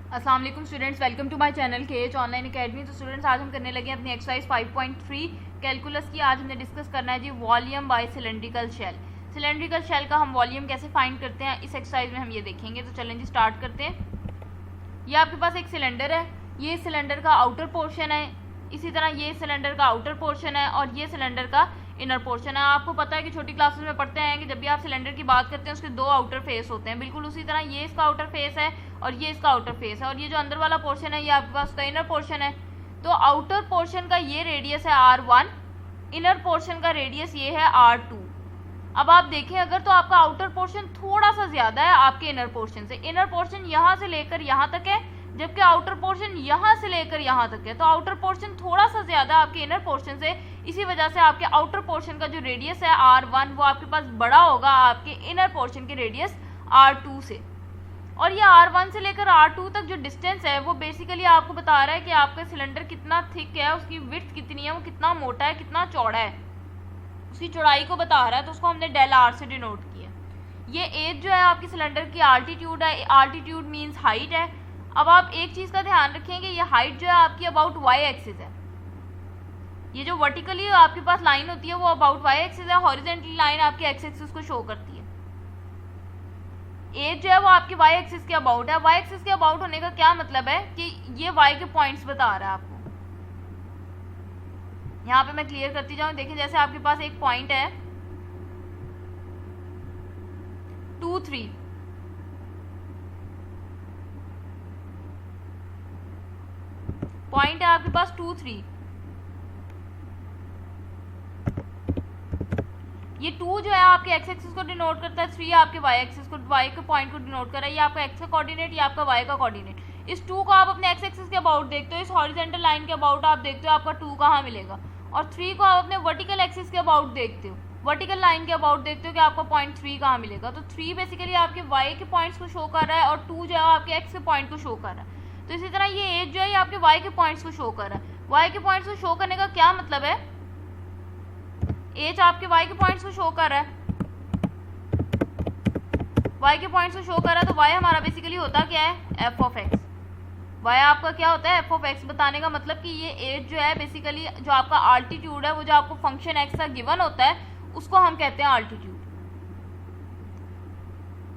अस्सलाम वालेकुम students, welcome to my channel KH online academy. तो स्टूडेंट्स, आज हम करने लगे अपनी एक्सरसाइज 5.3 कैलकुलस की। आज हमने डिस्कस करना है जी volume by cylindrical shell. Cylindrical shell का हम वॉल्यूम कैसे फाइंड करते हैं इस एक्सरसाइज में हम ये देखेंगे। तो चलें जी स्टार्ट करते हैं। ये आपके पास एक सिलेंडर है, ये सिलेंडर का आउटर पोर्शन है, इसी तरह ये सिलेंडर का आउटर पोर्शन है और ये सिलेंडर का इनर पोर्शन है। आपको पता है कि छोटी क्लासेस में पढ़ते हैं कि जब भी आप सिलेंडर की बात करते हैं उसके दो आउटर फेस होते हैं। बिल्कुल उसी तरह ये इसका आउटर फेस है और ये इसका आउटर फेस है, और ये जो अंदर वाला पोर्शन है ये आपके पास उसका इनर पोर्शन है। तो आउटर पोर्शन का ये रेडियस है R1, इनर पोर्शन का रेडियस ये है R2। अब आप देखें, अगर तो आपका आउटर पोर्शन थोड़ा सा ज्यादा है आपके इनर पोर्शन से, इनर पोर्शन यहाँ से लेकर यहाँ तक है जबकि आउटर पोर्शन यहाँ से लेकर यहाँ तक है, तो आउटर पोर्शन थोड़ा सा ज्यादा आपके इनर पोर्शन से, इसी वजह से आपके आउटर पोर्शन का जो रेडियस है R1 वो आपके पास बड़ा होगा आपके इनर पोर्शन के रेडियस R2 से। और ये R1 से लेकर R2 तक जो डिस्टेंस है वो बेसिकली आपको बता रहा है कि आपका सिलेंडर कितना थिक है, उसकी विड्थ कितनी है, वो कितना मोटा है, कितना चौड़ा है, उसकी चौड़ाई को बता रहा है। तो उसको हमने डेल R से डिनोट किया। ये एज जो है आपकी सिलेंडर की आल्टीट्यूड है, आल्टीट्यूड मीन्स हाइट है। अब आप एक चीज का ध्यान रखेंगे, ये हाइट जो है आपकी अबाउट y एक्सिस है। ये जो वर्टिकली आपके पास लाइन होती है वो अबाउट y एक्सिस है, हॉरिजॉन्टली लाइन आपकी x एक्सिस को शो करती है। एज जो है वो आपकी y एक्सिस के अबाउट है। y एक्सिस के अबाउट होने का क्या मतलब है कि ये y के पॉइंट्स बता रहा है आपको। यहाँ पे मैं क्लियर करती जाऊं। देखिए, जैसे आपके पास एक पॉइंट है 2, 3, पॉइंट है आपके पास 2, 3। ये 2 जो है आपके x एक्सिस को डिनोट करता है, 3 आपके y एक्सिस को, y के पॉइंट को डिनोट कर रहा है। ये आपका x का कोऑर्डिनेट, ये आपका y का कोऑर्डिनेट। इस 2 को आप अपने x एक्सिस के अबाउट देखते हो, इस हॉरिजॉन्टल लाइन के अबाउट आप देखते हो आपका 2 कहाँ मिलेगा, और 3 को आप अपने वर्टिकल एक्सिस के अबाउट देखते हो, वर्टिकल लाइन के अबाउट देखते हो कि आपका पॉइंट 3 कहाँ मिलेगा। तो 3 बेसिकली आपके y के पॉइंट्स को शो कर रहा है और 2 जो है आपके x के पॉइंट को शो कर रहा है। तो इसी तरह ये एज जो है ये आपके y के पॉइंट्स को शो कर रहा है। y के पॉइंट्स को शो करने का क्या मतलब है, एज आपके y के पॉइंट्स को शो कर रहा है, y के पॉइंट्स को शो कर रहा है। तो y हमारा बेसिकली होता क्या है, f ऑफ x। y आपका क्या होता है, f ऑफ x। बताने का मतलब कि ये एज जो है बेसिकली जो आपका आल्टीट्यूड है, वो जो आपको फंक्शन x का गिवन होता है उसको हम कहते हैं आल्टीट्यूड।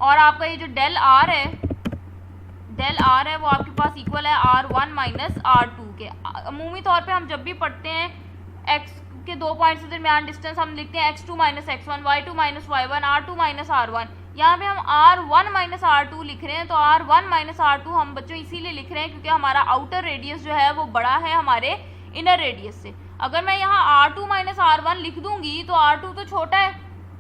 और आपका ये जो डेल r है, डेल r है वो आपके पास इक्वल है R1 माइनस R2 के। अमूमी तौर पे हम जब भी पढ़ते हैं x के दो पॉइंट्स के दरमियान डिस्टेंस हम लिखते हैं x2 minus x1, y2 minus y1, R2 minus R1। यहाँ पे हम R1 माइनस R2 लिख रहे हैं। तो R1 माइनस R2 हम बच्चों इसीलिए लिख रहे हैं क्योंकि हमारा आउटर रेडियस जो है वो बड़ा है हमारे इनर रेडियस से। अगर मैं यहाँ R2 माइनस R1 लिख दूंगी तो R2 तो छोटा है,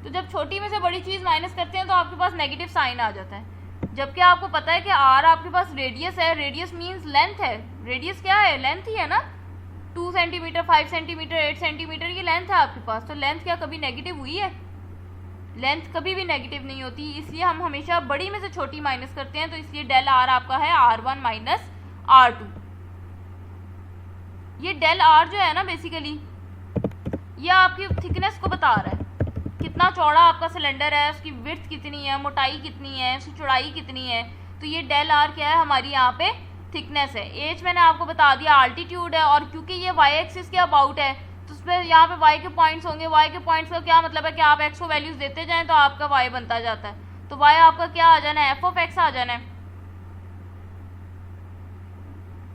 तो जब छोटी में से बड़ी चीज माइनस करते हैं तो आपके पास नेगेटिव साइन आ जाता है। जबकि आपको पता है कि R आपके पास रेडियस है, रेडियस मीन्स लेंथ है। रेडियस क्या है, लेंथ ही है ना। 2 सेंटीमीटर, 5 सेंटीमीटर, 8 सेंटीमीटर ये लेंथ है आपके पास। तो लेंथ क्या कभी नेगेटिव हुई है, लेंथ कभी भी नेगेटिव नहीं होती, इसलिए हम हमेशा बड़ी में से छोटी माइनस करते हैं। तो इसलिए डेल R आपका है R1 माइनस R2। ये डेल R जो है ना बेसिकली ये आपकी थिकनेस को बता रहा है, कितना चौड़ा आपका सिलेंडर है, उसकी विड्थ कितनी है, मोटाई कितनी है, उसकी चौड़ाई कितनी है। तो ये डेल R क्या है, हमारी यहाँ पे थिकनेस है। एज मैंने आपको बता दिया आल्टीट्यूड है, और क्योंकि ये y एक्सिस के अबाउट है तो उस पर यहाँ पे y के पॉइंट्स होंगे। y के पॉइंट्स का क्या मतलब है कि आप x को वैल्यूज देते जाएं तो आपका y बनता जाता है। तो y आपका क्या आ जाना है, f ऑफ x आ जाना है।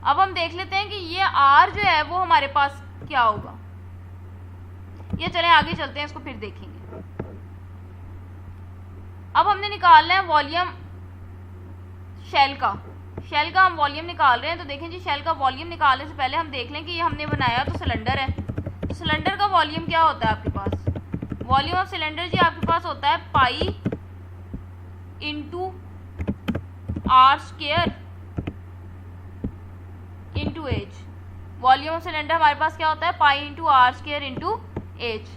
अब हम देख लेते हैं कि ये r जो है वो हमारे पास क्या होगा। ये चलें आगे चलते हैं, इसको फिर देखेंगे। अब हमने निकालना है वॉल्यूम शेल का। शेल का हम वॉल्यूम निकाल रहे हैं। तो देखें जी, शेल का वॉल्यूम निकालने से पहले हम देख लें कि ये हमने बनाया तो सिलेंडर है। तो सिलेंडर का वॉल्यूम क्या होता है आपके पास, वॉल्यूम ऑफ सिलेंडर जी आपके पास होता है pi into r square into h. Volume of cylinder हमारे पास क्या होता है, pi into r square into h.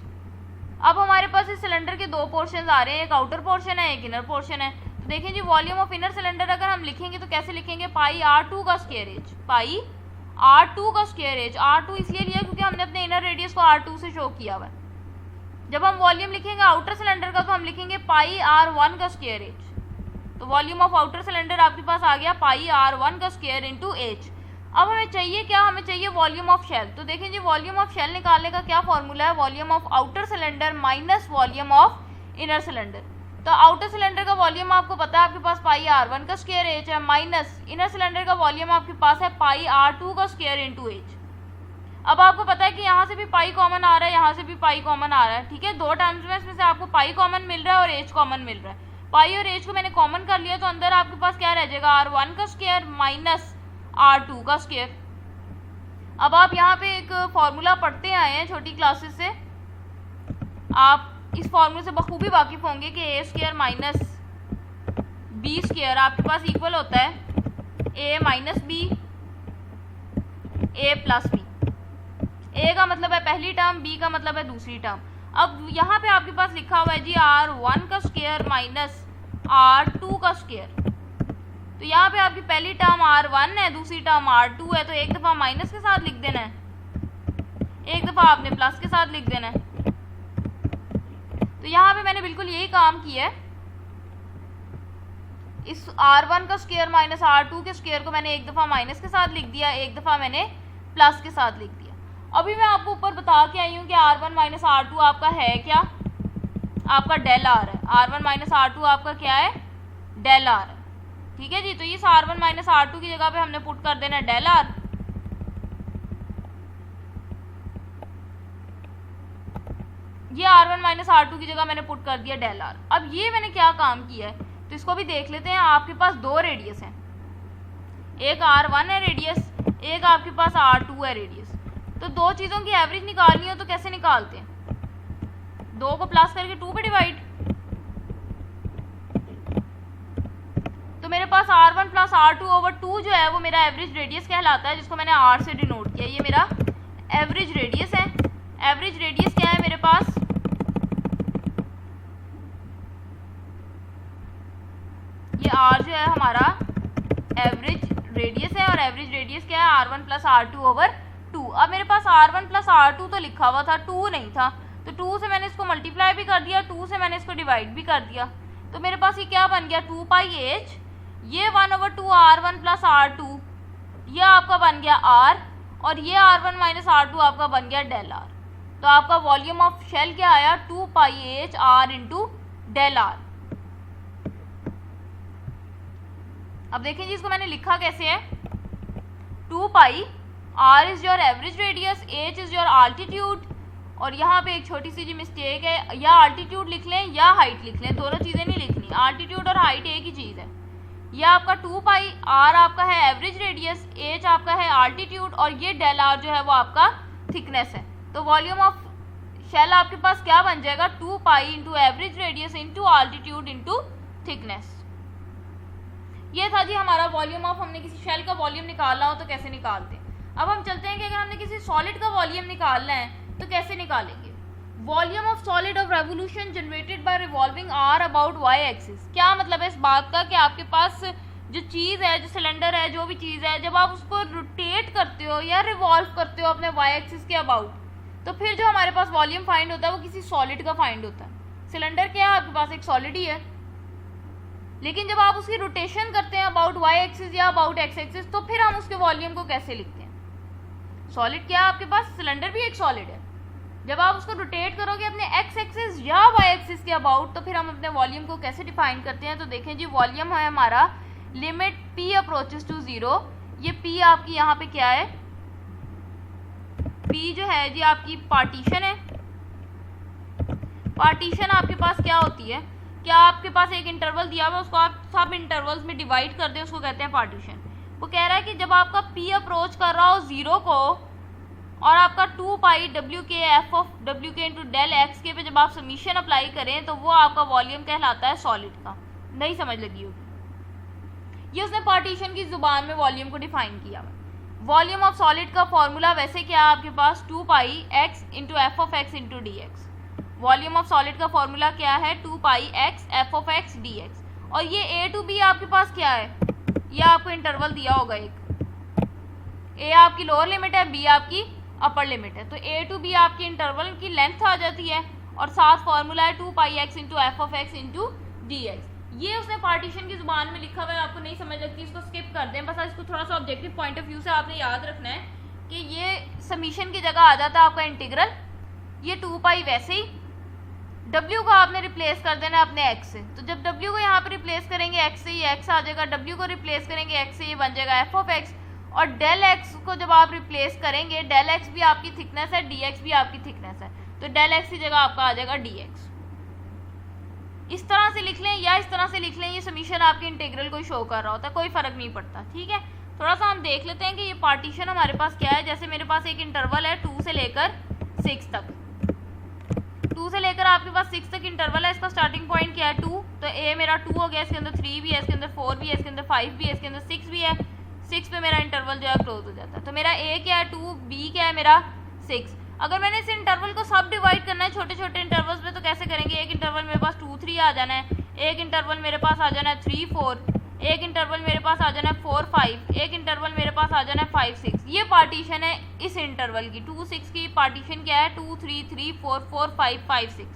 अब हमारे पास इस सिलेंडर के दो पोर्शन आ रहे हैं, एक आउटर पोर्शन है, एक इनर पोर्शन है। तो देखें जी, वॉल्यूम ऑफ इनर सिलेंडर अगर हम लिखेंगे तो कैसे लिखेंगे, पाई R2 का स्क्वायर एच, पाई R2 का स्क्वायर एच। R2 इसलिए लिया क्योंकि हमने अपने इनर रेडियस को R2 से शो किया हुआ है। जब हम वॉल्यूम लिखेंगे आउटर सिलेंडर का तो हम लिखेंगे पाई R1 का स्क्वायर एच। तो वॉल्यूम ऑफ आउटर सिलेंडर आपके पास आ गया पाई R1 का स्क्वायर इंटू एच। अब हमें चाहिए क्या, हमें चाहिए वॉल्यूम ऑफ शेल। तो देखें जी वॉल्यूम ऑफ शेल निकालने का क्या फॉर्मूला है, volume of outer cylinder minus volume of inner cylinder. तो आउटर सिलेंडर का वॉल्यूम आपको पता है आपके पास पाई R1 का स्क्वायर एच है, माइनस इनर सिलेंडर का वॉल्यूम आपके पास है पाई R2 का स्क्वायर इंटू एच। अब आपको पता है कि यहाँ से भी पाई कॉमन आ रहा है, यहाँ से भी पाई कॉमन आ रहा है, ठीक है। दो टर्म्स में इसमें से आपको पाई कॉमन मिल रहा है और एच कॉमन मिल रहा है। पाई और एच को मैंने कॉमन कर लिया तो अंदर आपके पास क्या रह जाएगा, R1 का स्क्वायर माइनस R2 का स्क्वायर। अब आप यहाँ पे एक फॉर्मूला पढ़ते आए हैं छोटी क्लासेस से, आप इस फॉर्मूले से बखूबी वाकिफ होंगे कि ए स्क्वायर माइनस बी स्क्वायर आपके पास इक्वल होता है ए माइनस बी ए प्लस बी। ए का मतलब है पहली टर्म, बी का मतलब है दूसरी टर्म। अब यहाँ पे आपके पास लिखा हुआ है जी R1 का स्क्वायर माइनस R2 का स्क्वायर। तो यहाँ पे आपकी पहली टर्म R1 है, दूसरी टर्म R2 है, तो एक दफ़ा माइनस के साथ लिख देना है, एक दफ़ा आपने प्लस के साथ लिख देना है। तो यहाँ पे मैंने बिल्कुल यही काम किया है, इस R1 का स्क्वायर माइनस R2 के स्क्वायर को मैंने एक दफ़ा माइनस के साथ लिख दिया, एक दफ़ा मैंने प्लस के साथ लिख दिया। अभी मैं आपको ऊपर बता के आई हूँ कि R1 माइनस R2 आपका है क्या, आपका डेल R है। R1 माइनस R2 आपका क्या है, डेल R है, ठीक है जी। तो इस R1 माइनस R2 की जगह पे हमने पुट कर देना डेल R। ये R1 माइनस R2 की जगह मैंने पुट कर दिया डेल R। अब ये मैंने क्या काम किया है तो इसको भी देख लेते हैं। आपके पास दो रेडियस हैं, एक R1 है रेडियस, एक आपके पास R2 है रेडियस। तो दो चीज़ों की एवरेज निकालनी हो तो कैसे निकालते हैं, दो को प्लस करके 2 पे डिवाइड। तो मेरे पास R1 प्लस R2 ओवर 2 जो है वो मेरा एवरेज रेडियस कहलाता है, जिसको मैंने R से डिनोट किया। ये मेरा एवरेज रेडियस है। एवरेज रेडियस क्या है मेरे पास, ये R जो है हमारा एवरेज रेडियस है, और एवरेज रेडियस क्या है R1 प्लस R2 ओवर 2। अब मेरे पास R1 प्लस R2 तो लिखा हुआ था, 2 नहीं था, तो 2 से मैंने इसको मल्टीप्लाई भी कर दिया, 2 से मैंने इसको डिवाइड भी कर दिया। तो मेरे पास ये क्या बन गया, 2 पाई एच, ये 1 ओवर 2 R1 प्लस R2, ये आपका बन गया R, और ये R1 माइनस R2 आपका बन गया डेल R। तो आपका वॉल्यूम ऑफ शेल क्या आया, 2 pi h R into del R। अब देखें जी इसको मैंने लिखा कैसे है, 2 पाई R is your average radius, H is your altitude, और यहाँ पे एक छोटी सी जी मिस्टेक है, या आल्टीट्यूड लिख लें या हाइट लिख लें, दोनों चीज़ें नहीं लिखनी, आल्टीट्यूड और हाइट एक ही चीज़ है। यह आपका 2 पाई R आपका है एवरेज रेडियस, H आपका है आल्टीट्यूड, और ये डेल R जो है वो आपका थिकनेस है। तो वॉल्यूम ऑफ शेल आपके पास क्या बन जाएगा, 2 pi into average radius into altitude into thickness. ये था जी हमारा वॉल्यूम ऑफ, हमने किसी शेल का वॉल्यूम निकालना हो तो कैसे निकालते हैं। अब हम चलते हैं कि अगर हमने किसी सॉलिड का वॉल्यूम निकालना है तो कैसे निकालेंगे। Volume of solid of revolution generated by revolving R about Y axis. क्या मतलब है इस बात का कि आपके पास जो चीज़ है, जो सिलेंडर है, जो भी चीज़ है, जब आप उसको रोटेट करते हो या रिवॉल्व करते हो अपने वाई एक्सिस के अबाउट, तो फिर जो हमारे पास वॉल्यूम फाइंड होता है वो किसी सॉलिड का फाइंड होता है। सिलेंडर क्या है आपके पास, एक सॉलिड ही है, लेकिन जब आप उसकी रोटेशन करते हैं अबाउट वाई एक्सिस या अबाउट एक्स एक्सिस, तो फिर हम उसके वॉल्यूम को कैसे लिखते हैं। सॉलिड क्या है आपके पास, सिलेंडर भी एक सॉलिड है, जब आप उसको रोटेट करोगे अपने एक्स एक्सिस या वाई एक्सिस के अबाउट, तो फिर हम अपने वॉल्यूम को कैसे डिफाइन करते हैं। तो देखें जी वॉल्यूम है हमारा लिमिट p अप्रोचेस टू 0। ये p आपकी यहाँ पे क्या है, p जो है जी आपकी पार्टीशन है। पार्टीशन आपके पास क्या होती है, क्या आपके पास एक इंटरवल दिया हुआ है, उसको आप सब इंटरवल्स में डिवाइड कर दें, उसको कहते हैं पार्टीशन। वो कह रहा है कि जब आपका p अप्रोच कर रहा हो 0 को, और आपका 2 पाई डब्ल्यू के एफ ऑफ डब्ल्यू के इंटू डेल एक्स के पे जब आप समीशन अप्लाई करें, तो वो आपका वॉल्यूम कहलाता है सॉलिड का। नहीं समझ लगी होगी, ये उसने पार्टीशन की जुबान में वॉल्यूम को डिफाइन किया हुआ। वॉल्यूम ऑफ सॉलिड का फॉर्मूला वैसे क्या है आपके पास, 2 pi x into f of x into d x. Volume of solid का फॉर्मूला क्या है, 2 pi x f of x d x. और ये ए टू बी आपके पास क्या है, ये आपको इंटरवल दिया होगा एक, ए आपकी लोअर लिमिट है, बी आपकी अपर लिमिट है। तो ए टू बी आपकी इंटरवल की लेंथ आ जाती है, और साथ फॉर्मूला है 2 pi x into f of x into d x. ये उसने पार्टीशन की जुबान में लिखा हुआ है, आपको नहीं समझ लगती इसको स्किप कर दें, बस इसको थोड़ा सा ऑब्जेक्टिव पॉइंट ऑफ व्यू से आपने याद रखना है कि ये समीशन की जगह आ जाता है आपका इंटीग्रल, ये 2 पाई वैसे ही w को आपने रिप्लेस कर देना है अपने x से, तो जब w को यहाँ पे रिप्लेस करेंगे x से ये x आ जाएगा, w को रिप्लेस करेंगे x से ये बन जाएगा f ऑफ x, और डेल x को जब आप रिप्लेस करेंगे, डेल x भी आपकी थिकनेस है, dx भी आपकी थिकनेस है, तो डेल x की जगह आपका आ जाएगा dx। इस तरह से लिख लें या इस तरह से लिख लें, ये समीशन आपके इंटीग्रल को शो कर रहा होता है, कोई फर्क नहीं पड़ता। ठीक है, थोड़ा सा हम देख लेते हैं कि ये पार्टीशन हमारे पास क्या है। जैसे मेरे पास एक इंटरवल है 2 से लेकर 6 तक, 2 से लेकर आपके पास 6 तक इंटरवल है, इसका स्टार्टिंग पॉइंट क्या है 2, तो a मेरा 2 हो गया, इसके अंदर 3 भी है, इसके अंदर 4 भी है, इसके अंदर 5 भी है, इसके अंदर 6 भी है, 6 पे मेरा इंटरवल जो है क्लोज हो जाता है। तो मेरा a क्या है 2, b क्या है मेरा 6। अगर मैंने इस इंटरवल को सब डिवाइड करना है छोटे छोटे इंटरवल्स में, तो कैसे करेंगे, एक इंटरवल मेरे पास 2 3 आ जाना है, एक इंटरवल मेरे पास आ जाना है 3 4, एक इंटरवल मेरे पास आ जाना है 4 5, एक इंटरवल मेरे पास आ जाना है 5 6। ये पार्टीशन है इस इंटरवल की, 2 6 की पार्टीशन क्या है 2 3 3 4 4 5 5 6।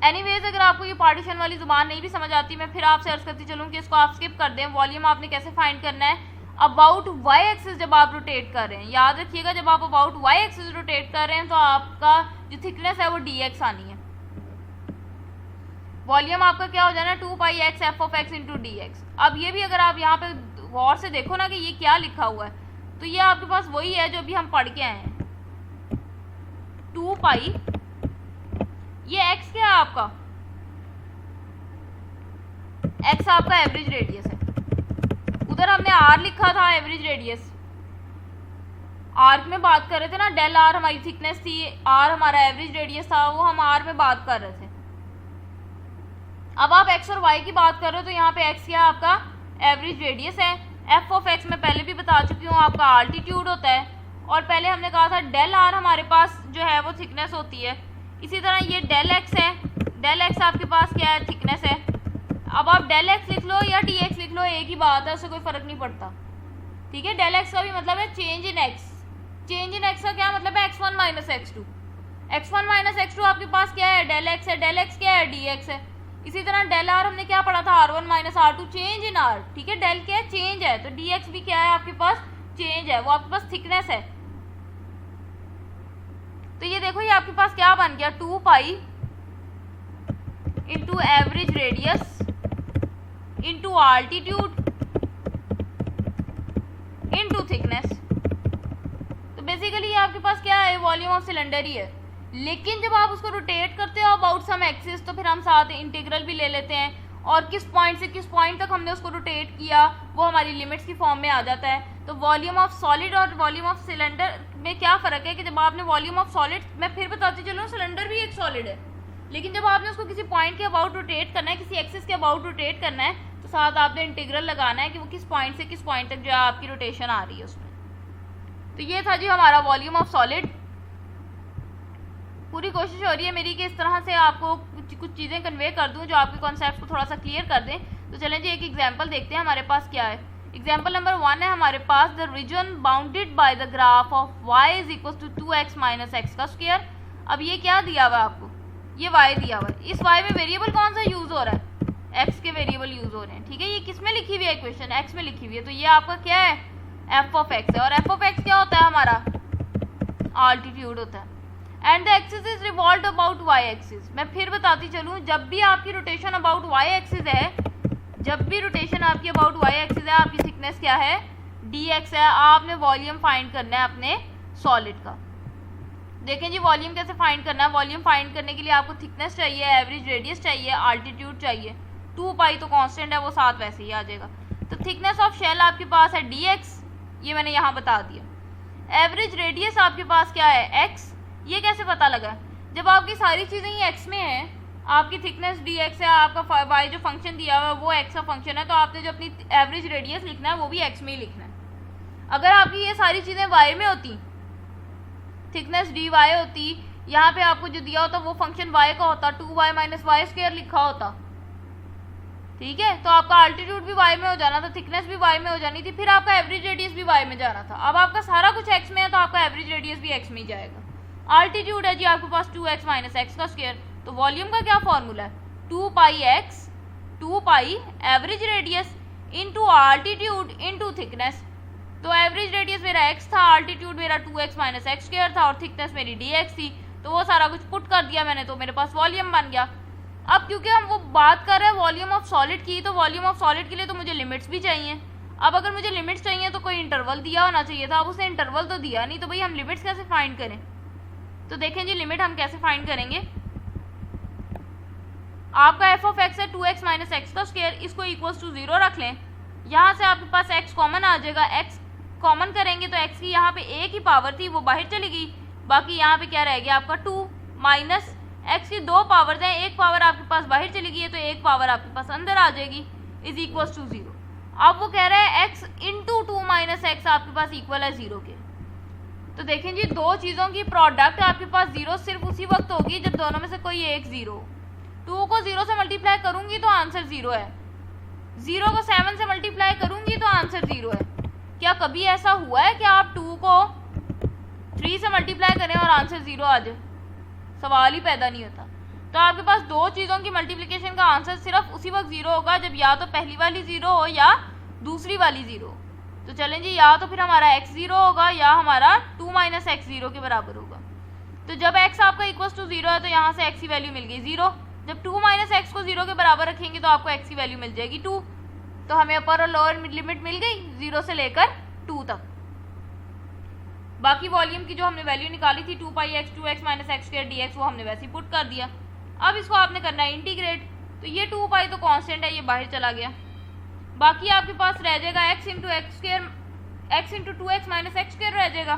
एनीवेज अगर आपको ये पार्टीशन वाली जुबान नहीं भी समझ आती, मैं फिर आपसे अर्ज करती चलूँ कि इसको आप स्किप कर दें। वॉल्यूम आपने कैसे फाइंड करना है, अबाउट वाई एक्सिस जब आप रोटेट कर रहे हैं, याद रखिएगा जब आप अबाउट वाई एक्सिस रोटेट कर रहे हैं तो आपका जो थिकनेस है वो dx आनी है। वॉल्यूम आपका क्या हो जाना है 2 पाई x f of x into dx। अब ये भी अगर आप यहाँ पे गौर से देखो ना कि ये क्या लिखा हुआ है, तो ये आपके पास वही है जो अभी हम पढ़ के आए हैं, 2 पाई, ये x क्या है आपका, x आपका एवरेज रेडियस है, उधर हमने r लिखा था एवरेज रेडियस, आर्क में बात कर रहे थे ना, डेल r हमारी थिकनेस थी, r हमारा एवरेज रेडियस था, वो हम r में बात कर रहे थे। अब आप x और y की बात कर रहे हो, तो यहाँ पे x क्या है आपका एवरेज रेडियस है, f ऑफ x मैं पहले भी बता चुकी हूँ आपका आल्टीट्यूड होता है, और पहले हमने कहा था डेल r हमारे पास जो है वो थिकनेस होती है। इसी तरह ये डेल x है, डेल x आपके पास क्या है थिकनेस है। अब आप डेल x लिख लो या dx लिख लो, एक ही बात है, उससे कोई फर्क नहीं पड़ता। ठीक है, डेल x का भी मतलब है change in x, change in x का क्या मतलब है x1 minus x2, x1 minus x2 आपके पास क्या है डेल x है, डेल x क्या है dx है। इसी तरह डेल r हमने क्या पढ़ा था r1 minus r2, change in r। ठीक है, डेल क्या है चेंज है, तो dx भी क्या है आपके पास चेंज है, वो आपके पास थिकनेस है। तो ये देखो ये आपके पास क्या बन गया 2 pi into average radius into altitude into thickness. तो बेसिकली ये आपके पास क्या है वॉल्यूम ऑफ सिलेंडर ही है, लेकिन जब आप उसको रोटेट करते हो अबाउट सम एक्सिस, तो फिर हम साथ इंटीग्रल भी ले लेते हैं, और किस पॉइंट से किस पॉइंट तक हमने उसको रोटेट किया वो हमारी लिमिट्स की फॉर्म में आ जाता है। तो वॉल्यूम ऑफ सॉलिड और वॉल्यूम ऑफ सिलेंडर में क्या फ़र्क है कि जब आपने वॉल्यूम ऑफ सॉलिड, मैं फिर बताती चलूँ, सिलेंडर भी एक सॉलिड है, लेकिन जब आपने उसको किसी पॉइंट के अबाउट रोटेट करना है, किसी एक्सिस के अबाउट रोटेट करना है, तो साथ आपने इंटीग्रल लगाना है कि वो किस पॉइंट से किस पॉइंट तक जो है आपकी रोटेशन आ रही है उसमें। तो ये था जी हमारा वॉल्यूम ऑफ सॉलिड। पूरी कोशिश हो रही है मेरी कि इस तरह से आपको कुछ चीज़ें कन्वे कर दूं जो आपके कॉन्सेप्ट को थोड़ा सा क्लियर कर दें। तो चलें जी एक एग्जांपल देखते हैं हमारे पास क्या है। एग्जांपल नंबर 1 है हमारे पास, the region bounded by the graph of y is equal to 2x minus x का स्क्वायर। अब ये क्या दिया हुआ है आपको, ये y दिया हुआ है, इस y में वेरिएबल कौन सा यूज हो रहा है, x के वेरिएबल यूज हो रहे हैं। ठीक है, ये किस में लिखी हुई है इक्वेशन, x में लिखी हुई है, तो ये आपका क्या है f ऑफ x है, और f ऑफ x क्या होता है हमारा आल्टीट्यूड होता है, and the axis is revolve about y axis. मैं फिर बताती चलूँ, जब भी आपकी रोटेशन अबाउट y एक्सिस है, जब भी रोटेशन आपकी अबाउट y एक्सिस है, आपकी थिकनेस क्या है dx है, आपने वॉल्यूम फाइंड करना है अपने सॉलिड का। देखें जी वॉल्यूम कैसे फाइंड करना है। वॉल्यूम फाइंड करने के लिए आपको थिकनेस चाहिए, एवरेज रेडियस चाहिए, आल्टीट्यूड चाहिए, 2 पाई तो कांस्टेंट है वो साथ वैसे ही आ जाएगा। तो थिकनेस ऑफ शेल आपके पास है dx, ये मैंने यहाँ बता दिया। एवरेज रेडियस आपके पास क्या है x, ये कैसे पता लगा, जब आपकी सारी चीज़ें ही x में हैं, आपकी थिकनेस dx है, आपका y जो फंक्शन दिया हुआ है वो x का फंक्शन है, तो आपने जो अपनी एवरेज रेडियस लिखना है वो भी x में ही लिखना है। अगर आपकी ये सारी चीज़ें y में होती, थिकनेस dy होती, यहाँ पे आपको जो दिया होता वो फंक्शन y का होता, 2y माइनस वाई स्क्वायर लिखा होता। ठीक है, तो आपका अल्टीट्यूड भी y में हो जाना था, थिकनेस भी y में हो जानी थी, फिर आपका एवरेज रेडियस भी y में जाना था। अब आपका सारा कुछ x में है तो आपका एवरेज रेडियस भी x में ही जाएगा, अल्टीट्यूड है जी आपके पास 2x माइनस एक्स का स्क्वायर। तो वॉल्यूम का क्या फॉर्मूला है, 2 pi x 2 pi average radius into altitude into thickness. तो एवरेज रेडियस मेरा x था, अल्टीट्यूड मेरा 2x माइनस एक्स स्क्वायर था और थिकनेस मेरी dx थी। तो वो सारा कुछ पुट कर दिया मैंने, तो मेरे पास वॉल्यूम बन गया। अब क्योंकि हम वो बात कर रहे हैं वॉल्यूम ऑफ सॉलिड की, तो वॉल्यूम ऑफ सॉलिड के लिए तो मुझे लिमिट्स भी चाहिए। अब अगर मुझे लिमिट्स चाहिए तो कोई इंटरवल दिया होना चाहिए था, अब उसने इंटरवल तो दिया नहीं, तो भाई हम लिमिट्स कैसे फाइंड करें। तो देखें जी लिमिट हम कैसे फाइंड करेंगे। आपका एफ ऑफ एक्स है 2x माइनस एक्स का स्क्वायर, इसको इक्वल्स टू 0 रख लें। यहाँ से आपके पास x कॉमन आ जाएगा, x कॉमन करेंगे तो x की यहाँ पे एक ही पावर थी वो बाहर चली गई, बाकी यहाँ पे क्या रह गया आपका 2 माइनस x की 2 पावर्स हैं, एक पावर आपके पास बाहर चली गई है तो एक पावर आपके पास अंदर आ जाएगी, इज इक्वल्स टू 0। अब वो कह रहा है x इंटू 2 माइनस एक्स आपके पास इक्वल है 0 के। तो देखें जी दो चीज़ों की प्रोडक्ट आपके पास 0 सिर्फ उसी वक्त होगी जब दोनों में से कोई एक 0। 2 को 0 से मल्टीप्लाई करूंगी तो आंसर 0 है, 0 को 7 से मल्टीप्लाई करूंगी तो आंसर 0 है। क्या कभी ऐसा हुआ है कि आप 2 को 3 से मल्टीप्लाई करें और आंसर 0 आ जाए, सवाल ही पैदा नहीं होता। तो आपके पास दो चीज़ों की मल्टीप्लिकेशन का आंसर सिर्फ उसी वक्त 0 होगा जब या तो पहली वाली 0 हो या दूसरी वाली 0। तो चलें जी, या तो फिर हमारा x 0 होगा या हमारा 2 माइनस एक्स 0 के बराबर होगा। तो जब x आपका इक्वल्स टू 0 है तो यहाँ से x की वैल्यू मिल गई 0। जब 2 माइनस एक्स को 0 के बराबर रखेंगे तो आपको x की वैल्यू मिल जाएगी 2। तो हमें अपर और लोअर लिमिट मिल गई 0 से लेकर 2 तक। बाकी वॉल्यूम की जो हमने वैल्यू निकाली थी 2 pi x 2x minus x square dx वो हमने वैसे ही पुट कर दिया। अब इसको आपने करना है इंटीग्रेट, तो ये 2 पाई तो कांस्टेंट है, ये बाहर चला गया। बाकी आपके पास रह जाएगा x into x square, x into 2x minus x square रह जाएगा।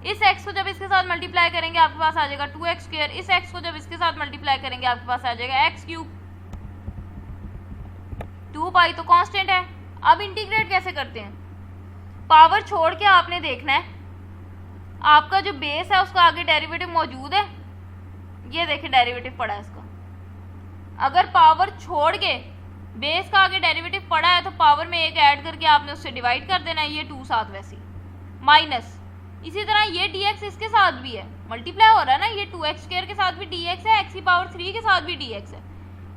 इस x को जब इसके साथ मल्टीप्लाई करेंगे आपके पास आ जाएगा 2x स्क्वायर, इस x को जब इसके साथ मल्टीप्लाई करेंगे आपके पास आ जाएगा x क्यूब। 2 पाई तो कांस्टेंट है। अब इंटीग्रेट कैसे करते हैं, पावर छोड़ के आपने देखना है आपका जो बेस है उसका आगे डेरिवेटिव मौजूद है। ये देखें डेरिवेटिव पड़ा है इसका, अगर पावर छोड़ के बेस का आगे डेरिवेटिव पड़ा है तो पावर में एक ऐड करके आपने उससे डिवाइड कर देना है, ये 2 साथ वैसे माइनस। इसी तरह ये dx इसके साथ भी है, मल्टीप्लाई हो रहा है ना, ये 2x स्क्वायर के साथ भी dx है, x की पावर 3 के साथ भी dx है,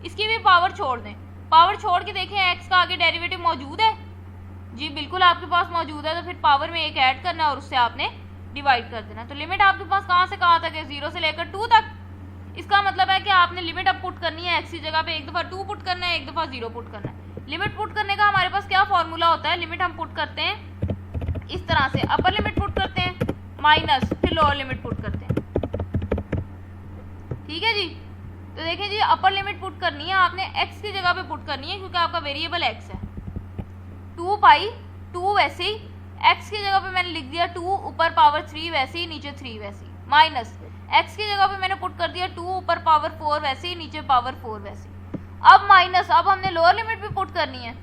इसकी भी पावर छोड़ दें। पावर छोड़ के देखें x का आगे डेरिवेटिव मौजूद है, जी बिल्कुल आपके पास मौजूद है, तो फिर पावर में एक ऐड करना और उससे आपने डिवाइड कर देना। तो लिमिट आपके पास कहाँ से कहाँ तक है, 0 से लेकर 2 तक। इसका मतलब है कि आपने लिमिट अब पुट करनी है, x की जगह पे एक दफ़ा 2 पुट करना है, एक दफ़ा 0 पुट करना है। लिमिट पुट करने का हमारे पास क्या फॉर्मूला होता है, लिमिट हम पुट करते हैं इस तरह से, अपर लिमिट पुट करते हैं माइनस फिर लोअर लिमिट पुट करते हैं, ठीक है जी। तो देखें जी अपर लिमिट पुट करनी है आपने x की जगह पे पुट करनी है क्योंकि आपका वेरिएबल x है। 2 पाई 2 वैसे ही, x की जगह पे मैंने लिख दिया 2, ऊपर पावर 3 वैसे ही, नीचे 3 वैसे ही, माइनस x की जगह पे मैंने पुट कर दिया 2, ऊपर पावर 4 वैसे ही, नीचे पावर 4 वैसे ही। अब माइनस, अब हमने लोअर लिमिट भी पुट करनी है।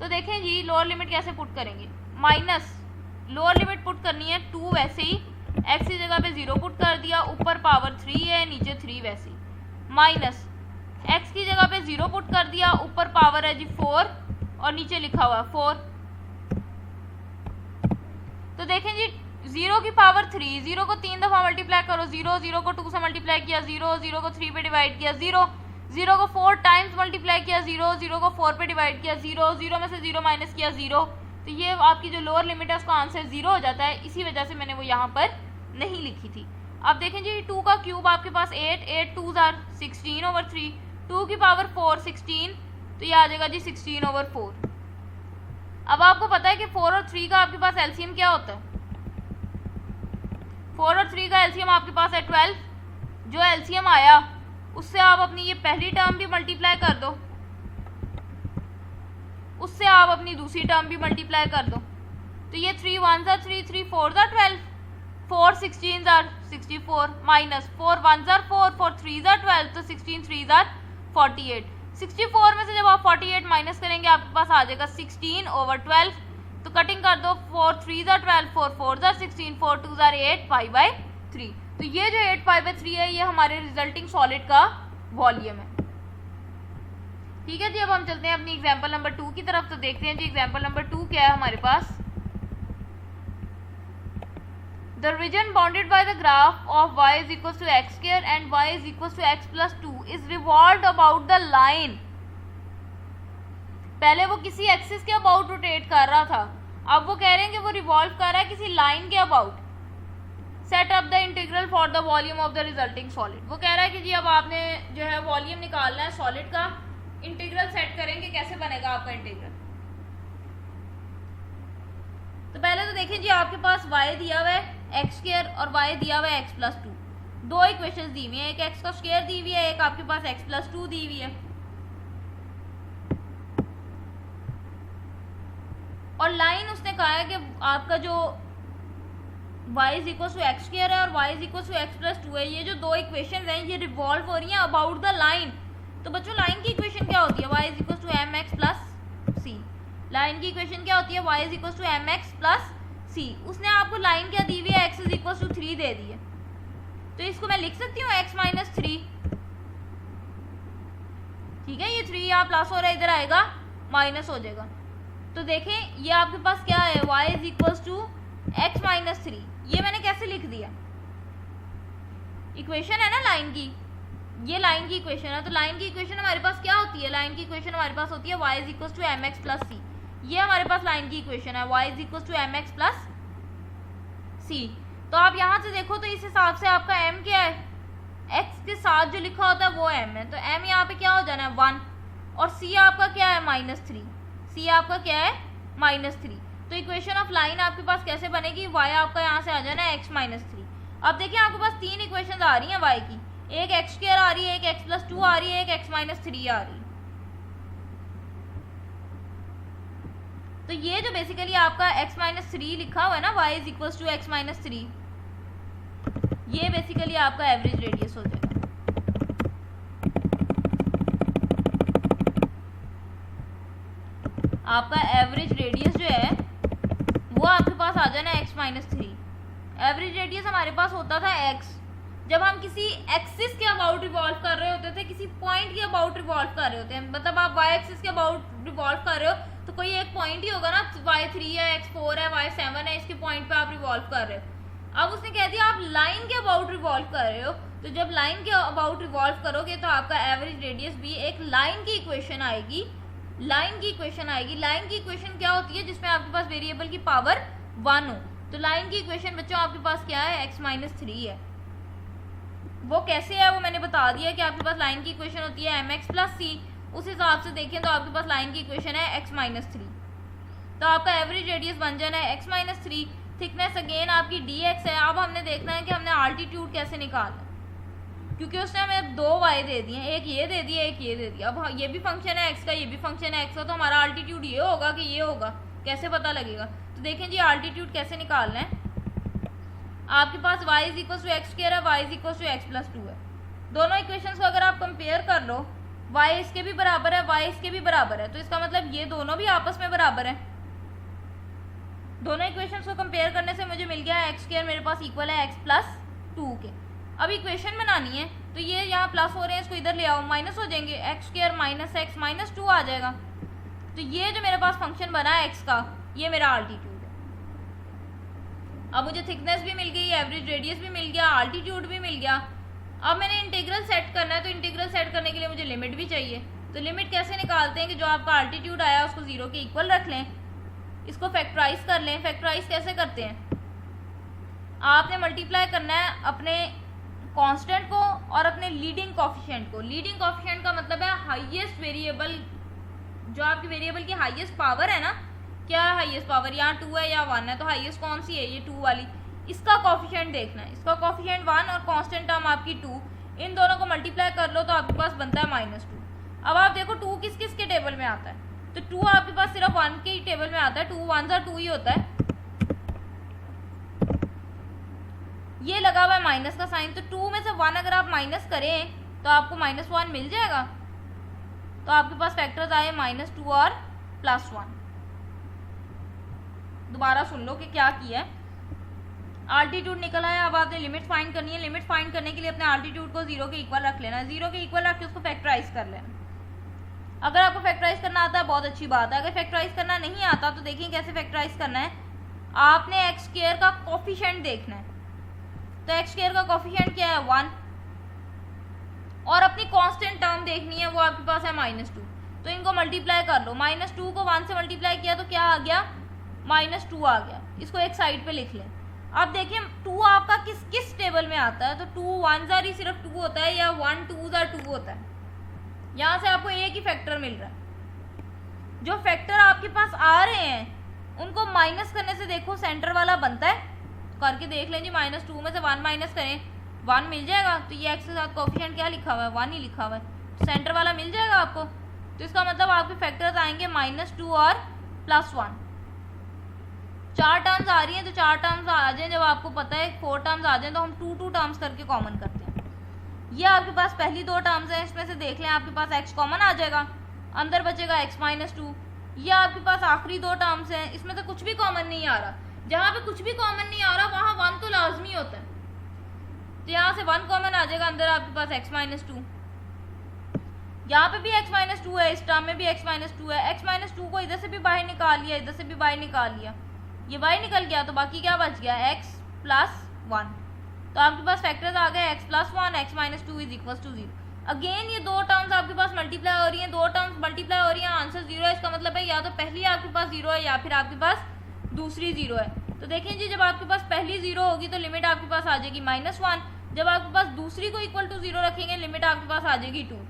तो देखें जी लोअर लिमिट कैसे पुट करेंगे, माइनस लोअर लिमिट पुट करनी है 2 वैसे ही, x की जगह पे 0 पुट कर दिया, ऊपर पावर 3 है, नीचे 3 वैसे ही, माइनस x की जगह पे 0 पुट कर दिया, ऊपर पावर है जी 4 और नीचे लिखा हुआ 4। तो देखें जी 0 की पावर 3, 0 को 3 दफ़ा मल्टीप्लाई करो 0, 0 को 2 से मल्टीप्लाई किया 0, 0 को 3 पे डिवाइड किया 0, 0 को 4 टाइम्स मल्टीप्लाई किया 0, 0 को 4 पे डिवाइड किया 0, 0 में से 0 माइनस किया 0। तो ये आपकी जो लोअर लिमिट है उसका आंसर 0 हो जाता है, इसी वजह से मैंने वो यहाँ पर नहीं लिखी थी। अब देखें जी 2 का क्यूब आपके पास 8, 8 2s आर 16/3, 2 की पावर 4 16, तो ये आ जाएगा जी 16/4। अब आपको पता है कि 4 और 3 का आपके पास एलसीएम क्या होता है, 4 और 3 का एलसीएम आपके पास है 12। जो एलसीएम आया उससे आप अपनी ये पहली टर्म भी मल्टीप्लाई कर दो, उससे आप अपनी दूसरी टर्म भी मल्टीप्लाई कर दो, तो ये 3 1s are 3, 3 4s are 12, 4 16s are 64, minus 4 1s are 4, 4 3s are 12, तो 16 3s आर 48। 64 में से जब आप 48 माइनस करेंगे आपके पास आ जाएगा 16/12। तो कटिंग कर दो, 4 3s are 12, 4 4s are 16, 4 2s are 8, 5/3। तो ये जो 8 5/3 है ये हमारे रिजल्टिंग सॉलिड का वॉल्यूम है, ठीक है जी। अब हम चलते हैं अपनी एग्जांपल नंबर 2 की तरफ। तो देखते हैं जी एग्जांपल नंबर 2 क्या है हमारे पास। The region bounded by the graph of y is equals to x square and y is equals to x plus 2 is revolved about the line. पहले वो किसी एक्सिस के अबाउट रोटेट कर रहा था, अब वो कह रहे हैं कि वो रिवॉल्व कर रहा है किसी लाइन के about. Set up the integral for the volume of the resulting solid. वो कह रहा है कि जी अब आपने जो है वॉल्यूम निकालना है सॉलिड का, इंटीग्रल सेट करेंगे, कैसे बनेगा आपका इंटीग्रल. तो पहले तो देखिए जी आपके पास y दिया हुआ है एक्स स्क्वायर और y दिया हुआ है x प्लस 2. दो इक्वेशंस दी हुई है, एक x का स्क्वायर दी हुई है, एक आपके पास x प्लस 2 दी हुई है. और लाइन उसने कहा है कि आपका जो y is equal to x square है और y is equal to x plus 2 है, ये जो दो इक्वेशंस हैं ये रिवॉल्व हो रही हैं अबाउट द लाइन. तो बच्चों लाइन की इक्वेशन क्या होती है, y is equal to m x plus c. Line की इक्वेशन क्या होती है, y is equal to m x plus c. उसने आपको लाइन क्या दी हुई है, x इज इक्वल टू 3 दे दी है, तो इसको मैं लिख सकती हूँ x माइनस 3. ठीक है, ये 3 यहाँ प्लस हो रहा है, इधर आएगा माइनस हो जाएगा. तो देखें ये आपके पास क्या है, y is equal to x minus 3. ये मैंने कैसे लिख दिया, इक्वेशन है ना लाइन की, ये लाइन की इक्वेशन है. तो लाइन की इक्वेशन हमारे पास क्या होती है, लाइन की इक्वेशन हमारे पास होती है y is equal to m x plus c. ये हमारे पास लाइन की इक्वेशन है, y is equal to m x plus c. तो आप यहाँ से देखो तो इस हिसाब से आपका m क्या है, x के साथ जो लिखा होता है वो m है, तो m यहाँ पे क्या हो जाना है 1, और c आपका क्या है -3. c आपका क्या है -3. तो इक्वेशन ऑफ लाइन आपके पास कैसे बनेगी, y आपका यहाँ से आ जाना है x माइनस 3. अब देखिए आपके पास तीन इक्वेशन आ रही हैं y की, एक एक्स स्क्वायर आ रही है, एक x प्लस 2 आ रही है, एक x माइनस 3 आ रही है. तो ये जो बेसिकली आपका x माइनस 3 लिखा हुआ है ना, y is equal to x minus 3, ये बेसिकली आपका एवरेज रेडियस हो जाएगा. आपका एवरेज रेडियस जो है वो आपके पास आ जाना है x माइनस 3. एवरेज रेडियस हमारे पास होता था x, जब हम किसी एक्सिस के अबाउट रिवॉल्व कर रहे होते थे, किसी पॉइंट के अबाउट रिवॉल्व कर रहे होते हैं. मतलब आप y एक्सिस के अबाउट रिवॉल्व कर रहे हो तो कोई एक पॉइंट ही होगा ना, y3 है, x4 है, y7 है, इसके पॉइंट पे आप रिवॉल्व कर रहे हो. अब उसने कह दिया आप लाइन के अबाउट रिवॉल्व कर रहे हो, तो जब लाइन के अबाउट रिवॉल्व करोगे तो आपका एवरेज रेडियस भी एक लाइन की इक्वेशन आएगी. लाइन की इक्वेशन आएगी. लाइन की इक्वेशन क्या होती है, जिसमें आपके पास वेरिएबल की पावर 1 हो. तो लाइन की इक्वेशन बच्चों आपके पास क्या है, x माइनस 3 है. वो कैसे है वो मैंने बता दिया कि आपके पास लाइन की इक्वेशन होती है एम एक्स प्लस सी. उस हिसाब से देखें तो आपके पास लाइन की इक्वेशन है x माइनस 3. तो आपका एवरेज रेडियस बन जाना है x माइनस 3. थिकनेस अगेन आपकी dx है. अब हमने देखना है कि हमने आल्टीट्यूड कैसे निकालना, क्योंकि उसने हमें दो y दे दिए, एक ये दे दिया, एक ये दे दिया. अब ये भी फंक्शन है x का, ये भी फंक्शन है x का, तो हमारा आल्टीट्यूड ये होगा कि ये होगा, कैसे पता लगेगा. तो देखें जी आल्टीट्यूड कैसे निकालना है. आपके पास y is equal to x square है, y is equal to x plus 2 है. दोनों इक्वेशंस को अगर आप कंपेयर कर लो, y इसके भी बराबर है, y इसके भी बराबर है, तो इसका मतलब ये दोनों भी आपस में बराबर है. दोनों इक्वेशंस को कंपेयर करने से मुझे मिल गया एक्स स्क्वायर मेरे पास इक्वल है x प्लस 2 के. अब इक्वेशन बनानी है तो ये यहाँ प्लस हो रहे हैं, इसको इधर ले आओ, माइनस हो जाएंगे, x square minus x minus 2 आ जाएगा. तो ये जो मेरे पास फंक्शन बना है x का, ये मेरा आल्टीट्यूड है. अब मुझे थिकनेस भी मिल गई, एवरेज रेडियस भी मिल गया, आल्टीट्यूड भी मिल गया. अब मैंने इंटीग्रल सेट करना है, तो इंटीग्रल सेट करने के लिए मुझे लिमिट भी चाहिए. तो लिमिट कैसे निकालते हैं कि जो आपका आल्टीट्यूड आया उसको 0 के इक्वल रख लें, इसको फैक्टराइज कर लें. फैक्टराइज कैसे करते हैं, आपने मल्टीप्लाई करना है अपने कांस्टेंट को और अपने लीडिंग कोफिशिएंट को. लीडिंग कोफिशिएंट का मतलब है हाईएस्ट वेरिएबल, जो आपकी वेरिएबल की हाईएस्ट पावर है ना, क्या हाईएस्ट पावर, यहाँ 2 है या 1 है, तो हाईएस्ट कौन सी है, ये 2 वाली. इसका कोफिशिएंट देखना है, इसका कोफिशिएंट 1 और कांस्टेंट टर्म आपकी 2, इन दोनों को मल्टीप्लाई कर लो तो आपके पास बनता है -2. अब आप देखो 2 किस किस के टेबल में आता है, तो 2 आपके पास सिर्फ 1 के ही टेबल में आता है. 2 1 2 ही होता है. ये लगा हुआ है माइनस का साइन, तो 2 में से 1 अगर आप माइनस करें तो आपको -1 मिल जाएगा. तो आपके पास फैक्टर्स आए -2 और +1. दोबारा सुन लो कि क्या किया है. आल्टीट्यूड निकला है, अब आपने लिमिट फाइंड करनी है. लिमिट फाइंड करने के लिए अपने आल्टीट्यूड को 0 के इक्वल रख लेना है. 0 के इक्वल रख के उसको फैक्टराइज कर लेना. अगर आपको फैक्टराइज करना आता है बहुत अच्छी बात है. अगर फैक्टराइज करना नहीं आता तो देखिए कैसे फैक्टराइज करना है. आपने एक्स स्क्वायर का कोफिशिएंट देखना है. तो एक्स स्क्वायर का कोफिशिएंट क्या है 1, और अपनी कांस्टेंट टर्म देखनी है, वो आपके पास है -2। तो इनको मल्टीप्लाई कर लो, -2 को 1 से मल्टीप्लाई किया तो क्या आ गया, -2 आ गया। इसको एक साइड पे लिख लें। अब देखिए 2 आपका किस किस टेबल में आता है, तो 2 1 ही सिर्फ 2 होता है, या 1 2 2 होता है। यहाँ से आपको एक ही फैक्टर मिल रहा है। जो फैक्टर आपके पास आ रहे हैं उनको माइनस करने से देखो सेंटर वाला बनता है, करके देख लें जी। -2 में से 1 माइनस करें, 1 मिल जाएगा। तो ये एक्स के साथ कोफिशिएंट क्या लिखा हुआ है, 1 ही लिखा हुआ है। तो सेंटर वाला मिल जाएगा आपको। तो इसका मतलब आपके फैक्टर्स आएंगे -2 और +1। 4 टर्म्स आ रही हैं, तो 4 टर्म्स आ जाए, जब आपको पता है 4 टर्म्स आ जाए तो हम 2 टर्म्स करके कॉमन करते हैं। ये आपके पास पहली 2 टर्म्स हैं, इसमें से देख लें आपके पास x कॉमन आ जाएगा, अंदर बचेगा x -2। ये आपके पास आखिरी 2 टर्म्स हैं, इसमें से कुछ भी कॉमन नहीं आ रहा। जहाँ पे कुछ भी कॉमन नहीं आ रहा वहाँ 1 तो लाजमी होता है। तो यहाँ से 1 कॉमन आ जाएगा, अंदर आपके पास x -2। यहाँ पे भी x -2 है, इस टर्म में भी x -2 है। x -2 को इधर से भी बाहर निकाल लिया, इधर से भी बाहर निकाल लिया, ये बाहर निकल गया, तो बाकी क्या बच गया, x + 1। तो आपके पास फैक्टर्स आ गए x + 1, x -2 = 0। अगेन ये 2 टर्म्स आपके पास मल्टीप्लाई हो रही हैं, 2 टर्म्स मल्टीप्लाई हो रही हैं, आंसर 0 है। इसका मतलब है या तो पहली आपके पास 0 है या फिर आपके पास दूसरी 0 है। तो देखें जी, जब आपके पास पहली 0 होगी तो लिमिट आपके पास आ जाएगी -1। जब आपके पास दूसरी को इक्वल टू 0 रखेंगे, लिमिट आपके पास आ जाएगी 2।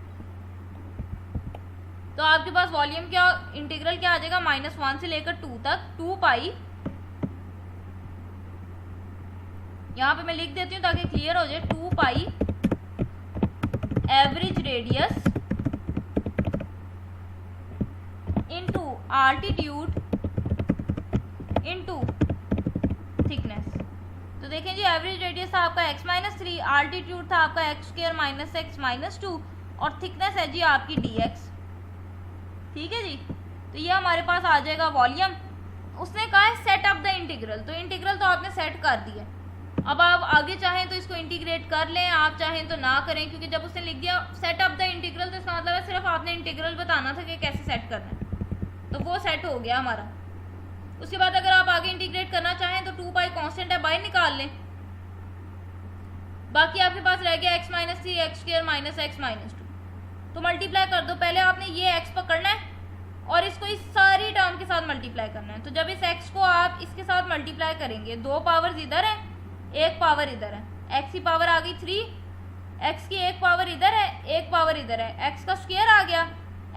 तो आपके पास वॉल्यूम क्या, इंटीग्रल क्या आ जाएगा, -1 से लेकर 2 तक 2 पाई। यहाँ पे मैं लिख देती हूँ ताकि क्लियर हो जाए, 2 pi average radius into altitude into thickness. तो देखें जी, एवरेज रेडियस था आपका x -3, आल्टीट्यूड था आपका x² - x -2, और थिकनेस है जी आपकी dx। ठीक है जी। तो ये हमारे पास आ जाएगा वॉल्यूम। उसने कहा है सेट अप द इंटीग्रल, तो इंटीग्रल तो आपने सेट कर दिया। अब आप आगे चाहें तो इसको इंटीग्रेट कर लें, आप चाहें तो ना करें, क्योंकि जब उसने लिख दिया सेट अप द इंटीग्रल तो इसका मतलब है सिर्फ आपने इंटीग्रल बताना था कि कैसे सेट करना है, तो वो सेट हो गया हमारा। उसके बाद अगर आप आगे इंटीग्रेट करना चाहें तो 2 पाई कांस्टेंट है, बाहर निकाल लें। बाकी आपके पास रह गया x -3 x² - x -2। तो मल्टीप्लाई कर दो। पहले आपने ये x पकड़ना है और इसको इस सारी टर्म के साथ मल्टीप्लाई करना है। तो जब इस x को आप इसके साथ मल्टीप्लाई करेंगे, 2 पावर्स इधर है, 1 पावर इधर है, x की पावर आ गई 3, x की 1 पावर इधर है, 1 पावर इधर है, x का स्क्वायर आ गया,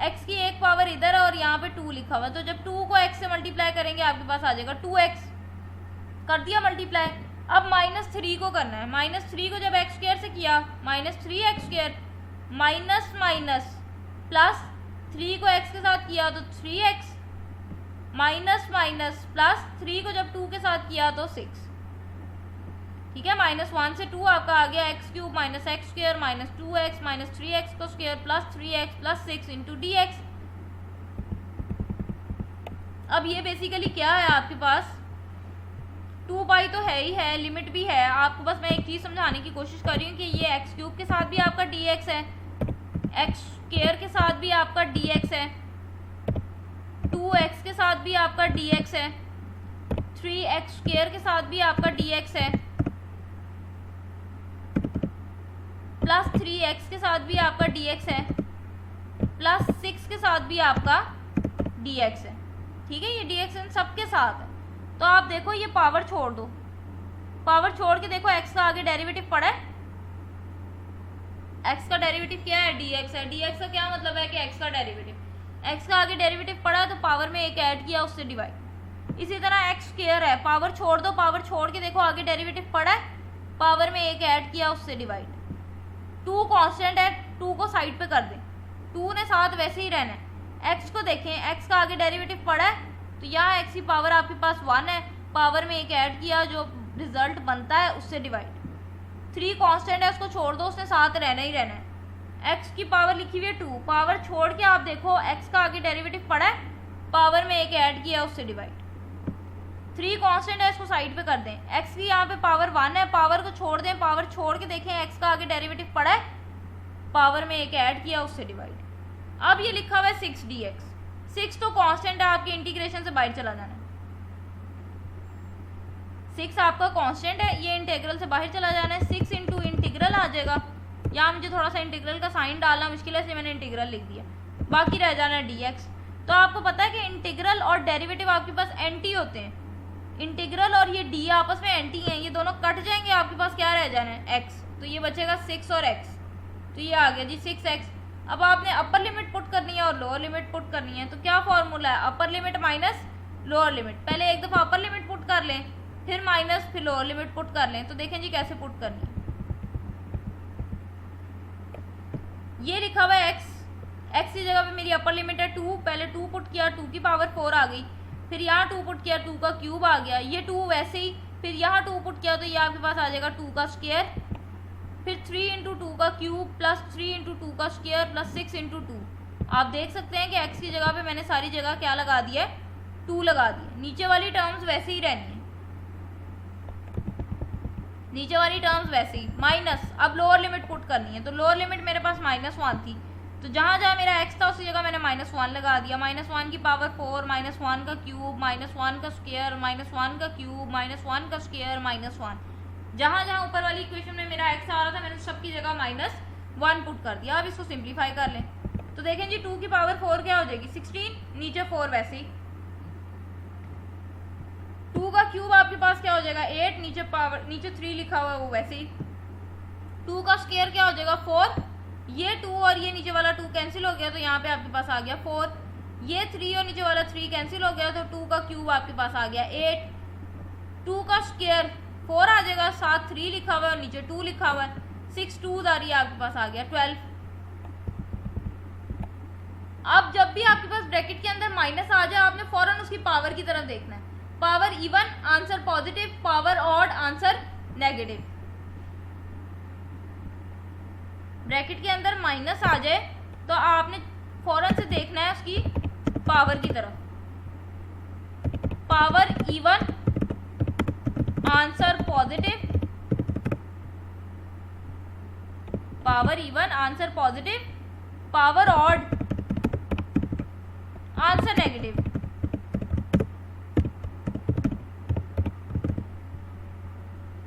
x की 1 पावर इधर है और यहाँ पे 2 लिखा हुआ है। तो जब 2 को x से मल्टीप्लाई करेंगे आपके पास आ जाएगा 2x। कर दिया मल्टीप्लाई। अब -3 को करना है। -3 को जब x² से किया, -3x² माइनस माइनस प्लस 3 को x के साथ किया तो 3x, माइनस माइनस प्लस 3 को जब 2 के साथ किया तो 6। ठीक है, -1 से 2 आपका आ गया x³ - x² - 2x - 3x को square plus 3x plus 6 into dx। अब ये बेसिकली क्या है आपके पास, 2 पाई तो है ही है, लिमिट भी है। आपको बस मैं एक चीज़ समझाने की कोशिश कर रही हूँ कि ये x³ के साथ भी आपका dx है, x² के साथ भी आपका dx है, 2x के साथ भी आपका dx है, 3x² के साथ भी आपका dx है, प्लस 3x के साथ भी आपका dx है, प्लस 6 के साथ भी आपका dx है। ठीक है, ये dx इन सब के साथ है। तो आप देखो ये पावर छोड़ दो, पावर छोड़ के देखो x का आगे डेरिवेटिव पड़ा है, x का डेरिवेटिव क्या है, dx है। dx का क्या मतलब है कि x का डेरिवेटिव, x का आगे डेरिवेटिव पड़ा तो पावर में एक ऐड किया उससे डिवाइड। इसी तरह x² है, पावर छोड़ दो, पावर छोड़ के देखो आगे डेरिवेटिव पड़ा है, पावर में एक ऐड किया उससे डिवाइड। 2 कांस्टेंट है, 2 को साइड पे कर दें, 2 ने साथ वैसे ही रहना है। x को देखें, x का आगे डेरिवेटिव पड़ा है तो यहाँ x की पावर आपके पास 1 है, पावर में एक ऐड किया, जो रिजल्ट बनता है उससे डिवाइड। 3 कांस्टेंट है, उसको छोड़ दो, उसने साथ रहना ही रहना है। x की पावर लिखी हुई है 2, पावर छोड़ के आप देखो x का आगे डेरिवेटिव पड़ा है, पावर में एक ऐड किया उससे डिवाइड। 3 कांस्टेंट है, इसको साइड पे कर दें, x की यहाँ पे पावर 1 है, पावर को छोड़ दें, पावर छोड़ के देखें x का आगे डेरिवेटिव पड़ा है, पावर में एक ऐड किया उससे डिवाइड। अब ये लिखा हुआ है 6 dx, 6 तो कांस्टेंट है, आपके इंटीग्रेशन से बाहर चला जाना है। 6 आपका कांस्टेंट है, ये इंटीग्रल से बाहर चला जाना है, 6 इंटू इंटीग्रल आ जाएगा। यहाँ मुझे थोड़ा सा इंटीग्रल का साइन डालना मुश्किल है इसलिए मैंने इंटीग्रल लिख दिया, बाकी रह जाना है dx। तो आपको पता है कि इंटीग्रल और डेरिवेटिव आपके पास एंटी होते हैं, इंटीग्रल और ये d आपस में एंटी हैं, ये दोनों कट जाएंगे, आपके पास क्या रह जाना है x, तो ये बचेगा 6 और x, तो ये आ गया जी 6x। अब आपने अपर लिमिट पुट करनी है और लोअर लिमिट पुट करनी है, तो क्या फॉर्मूला है, upper limit minus lower limit. पहले एक दफ़ा अपर लिमिट पुट कर लें, फिर माइनस, फिर लोअर लिमिट पुट कर लें। तो देखें जी कैसे पुट करनी है। ये लिखा हुआ है x की जगह पे मेरी अपर लिमिट है 2, पहले 2 पुट किया, 2 की पावर 4 आ गई, फिर यहाँ 2 पुट किया, 2 का क्यूब आ गया, ये 2 वैसे ही, फिर यहाँ 2 पुट किया तो ये आपके पास आ जाएगा 2 का स्क्वायर, फिर 3 इंटू 2 का क्यूब प्लस 3 इंटू 2 का स्क्वायर प्लस 6 इंटू 2। आप देख सकते हैं कि x की जगह पे मैंने सारी जगह क्या लगा दिया है, 2 लगा दिया। नीचे वाली टर्म्स वैसे ही रहनी है, नीचे वाली टर्म्स वैसे ही, माइनस। अब लोअर लिमिट पुट करनी है, तो लोअर लिमिट मेरे पास -1 थी, तो जहाँ जहाँ मेरा x था उसी जगह मैंने -1 लगा दिया। -1 की पावर 4, -1 का क्यूब, -1 का स्क्वायर, -1 का क्यूब, -1 का स्क्वायर, -1। जहाँ जहाँ ऊपर वाली इक्वेशन में मेरा x आ रहा था मैंने सबकी जगह -1 पुट कर दिया। अब इसको सिंप्लीफाई कर लें, तो देखें जी 2 की पावर 4 क्या हो जाएगी 16, नीचे 4 वैसे ही, 2 का क्यूब आपके पास क्या हो जाएगा 8, नीचे 3 लिखा हुआ है वो वैसे ही, 2 का स्क्वायर क्या हो जाएगा 4, ये 2 और ये नीचे वाला 2 कैंसिल हो गया तो यहाँ पे आपके पास आ गया 4, ये 3 और नीचे वाला 3 कैंसिल हो गया तो 2 का क्यूब आपके पास आ गया 8, 2 का स्क्वायर 4 आ जाएगा, साथ 3 लिखा हुआ है और नीचे 2 लिखा हुआ है, 6 2 आ रही है आपके पास आ गया 12। अब जब भी आपके पास ब्रैकेट के अंदर माइनस आ जाए आपने फौरन उसकी पावर की तरफ देखना है, power even answer positive, power odd answer negative. Bracket के अंदर माइनस आ जाए तो आपने फौरन से देखना है उसकी पावर की तरफ, power even answer positive, power even answer positive, power odd answer negative.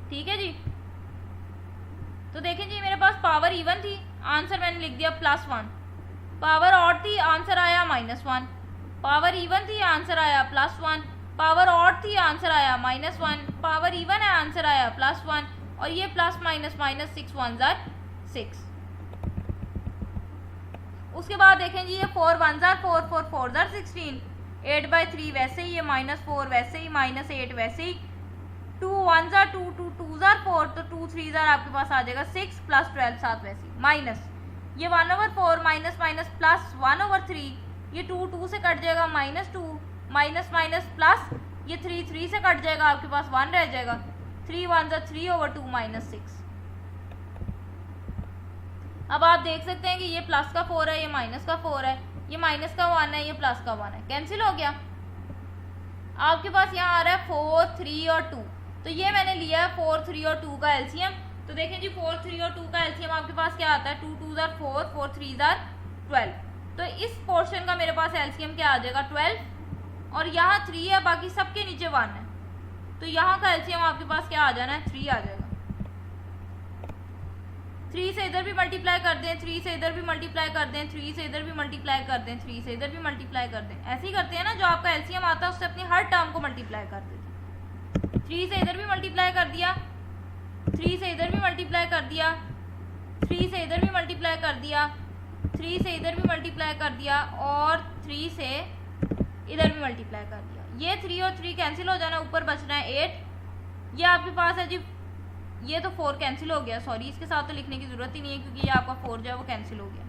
ठीक है जी, तो देखें जी मेरे पास पावर इवन थी, आंसर मैंने लिख दिया +1, पावर ऑड थी, आंसर आया -1, पावर इवन थी, आंसर आया +1, पावर ऑड थी, आंसर आया -1, पावर इवन है, आंसर आया +1, और ये प्लस माइनस माइनस 6 1 जार 6। उसके बाद देखें जी ये 4 1 जार 4 4 4 जार 16, 8/3 वैसे ही, ये -4 वैसे ही, -8 वैसे ही, 2 1 जार 2 2 2 जार 4, तो 2 3 जार आपके पास आ जाएगा 6 प्लस 12 साथ वैसे ही, माइनस ये 1/4 माइनस माइनस प्लस 1/3, ये 2 2 से कट जाएगा -2, माइनस माइनस प्लस ये 3 3 से कट जाएगा, आपके पास 1 रह जाएगा, 3 1 जार 3/2 -6। अब आप देख सकते हैं कि ये प्लस का 4 है, ये माइनस का 4 है, ये माइनस का 1 है, ये प्लस का 1 है, कैंसिल हो गया। आपके पास यहाँ आ रहा है 4 3 और 2, तो ये मैंने लिया है 4 3 और 2 का एलसीएम। तो देखें जी 4 3 और 2 का एलसीएम आपके पास क्या आता है, 2 2 जार 4 4 3 जार 12, तो इस पोर्शन का मेरे पास एलसीएम क्या आ जाएगा 12, और यहाँ 3 है, बाकी सबके नीचे 1 है, तो यहाँ का एलसीएम आपके पास क्या आ जाना है 3 आ जाएगा। 3 से इधर भी मल्टीप्लाई कर दें, 3 से इधर भी मल्टीप्लाई कर दें, 3 से इधर भी मल्टीप्लाई कर दें, 3 से इधर भी मल्टीप्लाई कर दें, ऐसे ही करते हैं ना, जो आपका एलसीएम आता है उससे अपनी हर टर्म को मल्टीप्लाई कर देते हैं। 3 से इधर भी मल्टीप्लाई कर दिया, 3 से इधर भी मल्टीप्लाई कर दिया, 3 से इधर भी मल्टीप्लाई कर दिया, 3 से इधर भी मल्टीप्लाई कर दिया, और 3 से इधर भी मल्टीप्लाई कर दिया। ये 3 और 3 कैंसिल हो जाना, ऊपर बचना है 8, ये आपके पास है जी, ये तो 4 कैंसिल हो गया, सॉरी इसके साथ तो लिखने की जरूरत ही नहीं है क्योंकि ये आपका 4 जो है वो कैंसिल हो गया।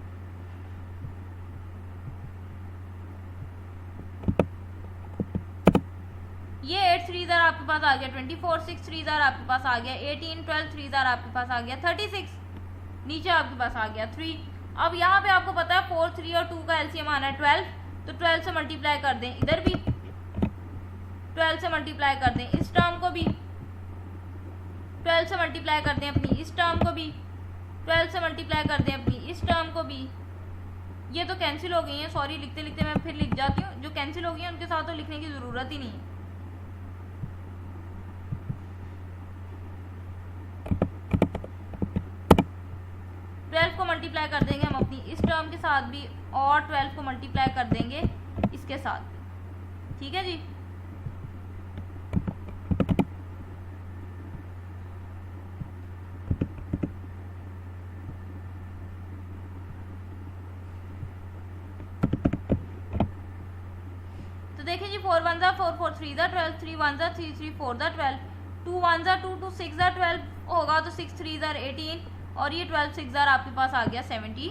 ये 8 3 जार आपके पास आ गया 24, 6 3 जार आपके पास आ गया 18, 12 3 जार आपके पास आ गया 36, नीचे आपके पास आ गया 3। अब यहाँ पे आपको पता है 4 3 और 2 का एलसीएम आना है 12, तो 12 से मल्टीप्लाई कर दें, इधर भी 12 से मल्टीप्लाई कर दें, इस टर्म को भी 12 से मल्टीप्लाई कर दें, अपनी इस टर्म को भी 12 से मल्टीप्लाई कर दें, अपनी इस टर्म को भी। ये तो कैंसिल हो गई हैं, सॉरी लिखते लिखते मैं फिर लिख जाती हूँ, जो कैंसिल हो गई हैं उनके साथ तो लिखने की ज़रूरत ही नहीं है। मल्टीप्लाई कर देंगे हम अपनी इस टर्म के साथ भी, और 12 को मल्टीप्लाई कर देंगे इसके साथ। ठीक है जी। तो देखिए जी 4 1 4 4 3 12, 3 1 3 3 4 12, 2 1 2 2 6 12 होगा, तो 6 3 18, और ये 12 6 आपके पास आ गया 72।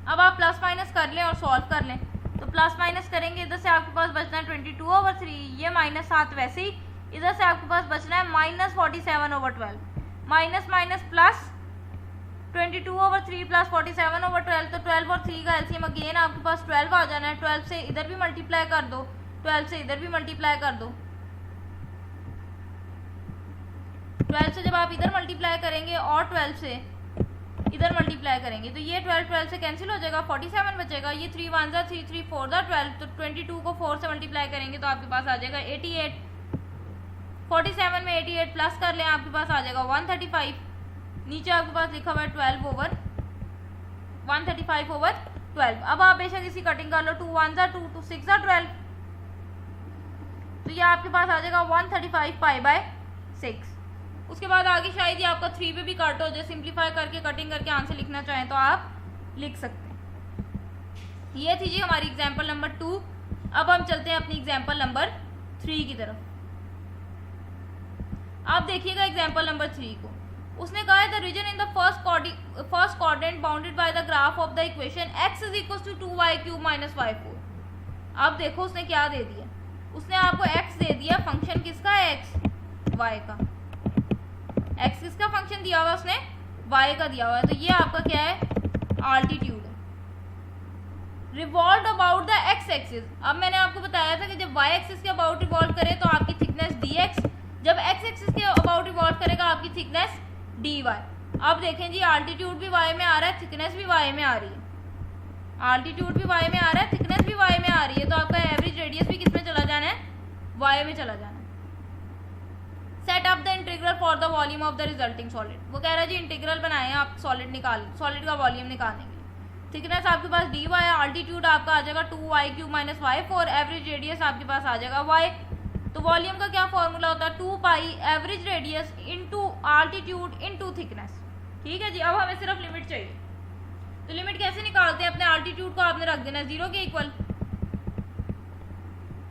अब आप प्लस माइनस कर लें और सॉल्व कर लें। तो प्लस माइनस करेंगे, इधर से आपके पास बचना है 22/3, ये -7 वैसे ही, इधर से आपके पास बचना है -47/12, माइनस माइनस प्लस 22/3 प्लस 47/12, तो 12 और 3 का एलसीएम अगेन आपके पास 12 आ जाना है। 12 से इधर भी मल्टीप्लाई कर दो, 12 से इधर भी मल्टीप्लाई कर दो। 12 से जब आप इधर मल्टीप्लाई करेंगे और 12 से इधर मल्टीप्लाई करेंगे तो ये 12 से कैंसिल हो जाएगा, 47 बचेगा। ये 3 1 3 3 4 12, तो 22 को 4 से मल्टीप्लाई करेंगे तो आपके पास आ जाएगा 88। 47 में 88 प्लस कर लें, आपके पास आ जाएगा 135। नीचे आपके पास लिखा हुआ है 135/12। अब आप बेशक इसी कटिंग कर लो, 2 1 2 2 6 12, तो ये आपके पास आ जाएगा 135 π/6। उसके बाद आगे शायद ये आपका 3 पे भी कट हो जाए, सिंप्लीफाई करके कटिंग करके आंसर लिखना चाहें तो आप लिख सकते हैं। ये थी जी हमारी एग्जाम्पल नंबर 2। अब हम चलते हैं अपनी एग्जाम्पल नंबर 3 की तरफ। आप देखिएगा एग्जाम्पल नंबर 3 को, उसने कहा है the region in the first quadrant bounded by the graph of the equation x = 2y³ - y4। अब देखो उसने क्या दे दिया, उसने आपको x दे दिया, फंक्शन किसका है x, y का। x किसका फंक्शन दिया हुआ है उसने, y का दिया हुआ है, तो ये आपका क्या है, आल्टीट्यूड है। Revolve about the x axis, अब मैंने आपको बताया था कि जब y एक्सिस के अबाउट रिवॉल्व करे तो आपकी थिकनेस dx, जब x एक्सिस के अबाउट रिवॉल्व करेगा आपकी थिकनेस dy। अब देखें जी आल्टीट्यूड भी y में आ रहा है, थिकनेस भी y में आ रही है, आल्टीट्यूड भी y में आ रहा है, थिकनेस भी y में आ रही है, तो आपका एवरेज रेडियस भी किस में चला जाना है, y में चला जाना है। Set up the integral for the volume of the resulting solid, वो कह रहा है जी इंटीग्रल बनाए आप सॉलिड का वॉल्यूम निकालने के लिए। थिकनेस आपके पास dy है, आल्टीट्यूड आपका आ जाएगा 2y³ - y4, एवरेज रेडियस आपके पास आ जाएगा y। तो वॉल्यूम का क्या फॉर्मूला होता है, 2 pi average radius into altitude into thickness. ठीक है जी। अब हमें सिर्फ लिमिट चाहिए, तो लिमिट कैसे निकालते हैं, अपने आल्टीट्यूड को आपने रख देना 0 के इक्वल।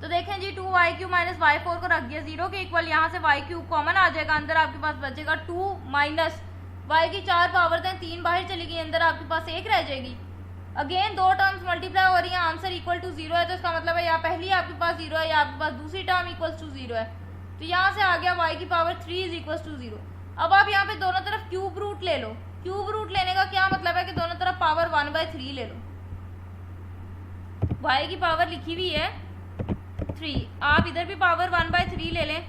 तो देखें जी 2y³ - y4 को रख दिया 0 के इक्वल, यहाँ से y³ कॉमन आ जाएगा, अंदर आपके पास बचेगा 2 माइनस y की 4 पावर दें 3 बाहर चली गई, अंदर आपके पास 1 रह जाएगी। अगेन दो टर्म्स मल्टीप्लाई हो रही है, आंसर इक्वल टू 0 है, तो इसका मतलब है या पहली आपके पास 0 है या आपके पास दूसरी टर्म इक्वल्स टू 0 है। तो यहाँ से आ गया y की पावर 3 = 0। अब आप यहाँ पे दोनों तरफ क्यूब रूट ले लो। क्यूब रूट लेने का क्या मतलब है कि दोनों तरफ पावर 1/3 ले लो। y की पावर लिखी हुई है 3, आप इधर भी पावर 1/3 ले लें,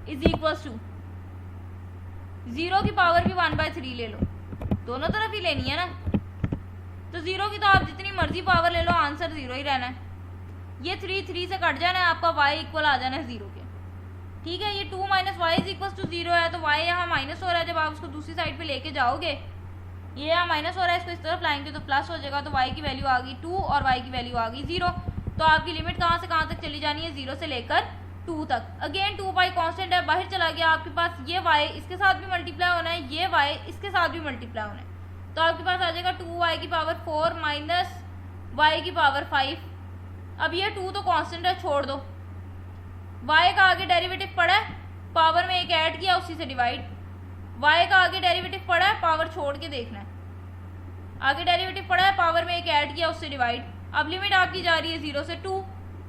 इज इक्वल्स टू 0 की पावर भी 1/3 ले लो, दोनों तरफ ही लेनी है ना। तो 0 की तो आप जितनी मर्जी पावर ले लो, आंसर 0 ही रहना है। ये 3 से कट जाना है, आपका y इक्वल आ जाना है 0 के। ठीक है, ये 2 - y = 0 है, तो y यहाँ माइनस हो रहा है, जब आप उसको दूसरी साइड पे लेके जाओगे, ये यहाँ माइनस हो रहा है, इसको इस तरफ लाएंगे तो प्लस हो जाएगा, तो y की वैल्यू आ गई 2 और y की वैल्यू आ गई 0। तो आपकी लिमिट कहाँ से कहाँ तक चली जानी है, 0 से लेकर 2 तक। अगेन 2 पाई कांस्टेंट है, बाहर चला गया, आपके पास ये y इसके साथ भी मल्टीप्लाई होना है, ये y इसके साथ भी मल्टीप्लाई होना है, तो आपके पास आ जाएगा 2y की पावर 4 माइनस y की पावर 5। अब ये 2 तो कांस्टेंट है, छोड़ दो। y का आगे डेरिवेटिव पड़ा है, पावर में एक ऐड किया, उसी से डिवाइड। y का आगे डेरिवेटिव पड़ा है, पावर छोड़ के देखना है, आगे डेरिवेटिव पड़ा है, पावर में एक ऐड किया, उससे डिवाइड। अब लिमिट आपकी जा रही है 0 से 2,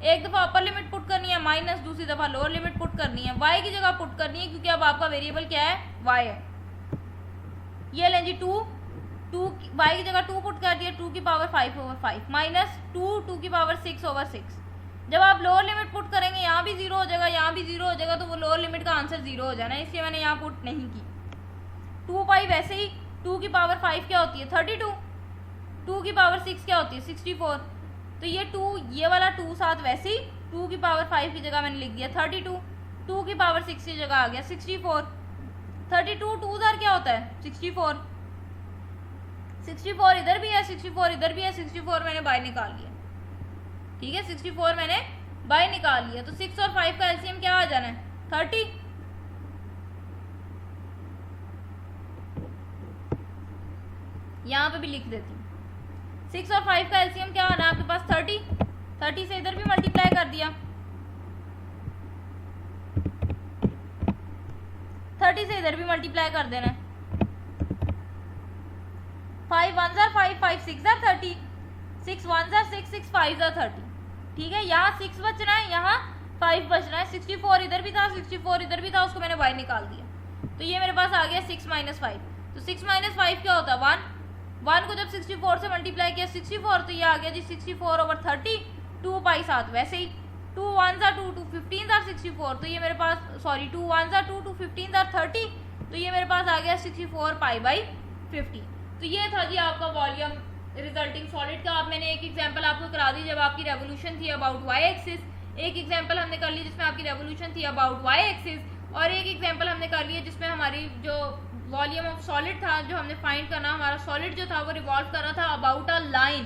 एक दफ़ा अपर लिमिट पुट करनी है माइनस, दूसरी दफ़ा लोअर लिमिट पुट करनी है, y की जगह पुट करनी है, क्योंकि अब आपका वेरिएबल क्या है, y है। ये लें जी 2 y की जगह 2 पुट कर दिया, 2 की पावर 5/5 माइनस 2 की पावर 6/6। जब आप लोअर लिमिट पुट करेंगे, यहाँ भी 0 हो जाएगा, यहाँ भी 0 हो जाएगा, तो वो लोअर लिमिट का आंसर 0 हो जाना है, इसलिए मैंने यहाँ पुट नहीं की। 2 पाई वैसे ही 2 की पावर 5 क्या होती है, 32, 2 की पावर 6 क्या होती है, 64। तो ये 2 ये वाला 2 साथ वैसे ही 2 की पावर 5 की जगह मैंने लिख दिया 32, 2 की पावर 6 की जगह आ गया 64, 32 2 उधर क्या होता है 64, 64 इधर भी है, 64 इधर भी है, 64 मैंने बाय निकाल लिया, ठीक है 64 मैंने बाय निकाल लिया। तो 6 और 5 का एलसीएम क्या आ जाना है 30, यहाँ पे भी लिख देती हूँ 6 और 5 का एलसीएम क्या आना है आपके पास 30, 30 से इधर भी मल्टीप्लाई कर दिया, 30 से इधर भी मल्टीप्लाई कर देना है, 5 1 जार 5, 5 6 जार 30, 6 1 जार 6, 6 5 जार 30, ठीक है। यहाँ 6 बचना है, यहाँ 5 बचना है, 64 इधर भी था, 64 इधर भी था, उसको मैंने y निकाल दिया, तो ये मेरे पास आ गया 6 - 5। तो 6 - 5 क्या होता है 1, 1 को जब 64 से मल्टीप्लाई किया 64, तो ये आ गया जी 64/30, 2 पाई 7, वैसे ही 2 1 जार 2, 2 15 जार 64, तो ये मेरे पास सॉरी 2 1 जार 2, 2 15 जार 30, तो ये मेरे पास आ गया 64 π/50। तो ये था जी आपका वॉल्यूम रिजल्टिंग सॉलिड का। अब मैंने एक एग्जांपल आपको करा दी जब आपकी रेवोल्यूशन थी अबाउट वाई एक्सिस, एक एग्जांपल हमने कर ली जिसमें आपकी रेवोल्यूशन थी अबाउट वाई एक्सिस, और एक एग्जांपल हमने कर लिया जिसमें हमारी जो वॉल्यूम ऑफ सॉलिड था जो हमने फाइंड करना, हमारा सॉलिड जो था वो रिवॉल्व कर रहा था अबाउट अ लाइन।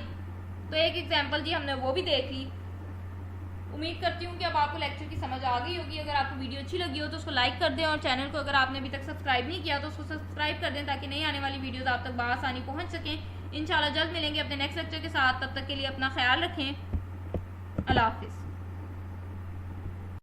तो एक एग्जांपल जी हमने वो भी देख ली। उम्मीद करती हूँ कि अब आपको लेक्चर की समझ आ गई होगी। अगर आपको वीडियो अच्छी लगी हो तो उसको लाइक कर दें, और चैनल को अगर आपने अभी तक सब्सक्राइब नहीं किया तो उसको सब्सक्राइब कर दें ताकि नई आने वाली वीडियोस आप तक बआसानी पहुँच सकें। इंशाल्लाह जल्द मिलेंगे अपने नेक्स्ट लेक्चर के साथ, तब तक के लिए अपना ख्याल रखें। अल्लाह हाफिज़।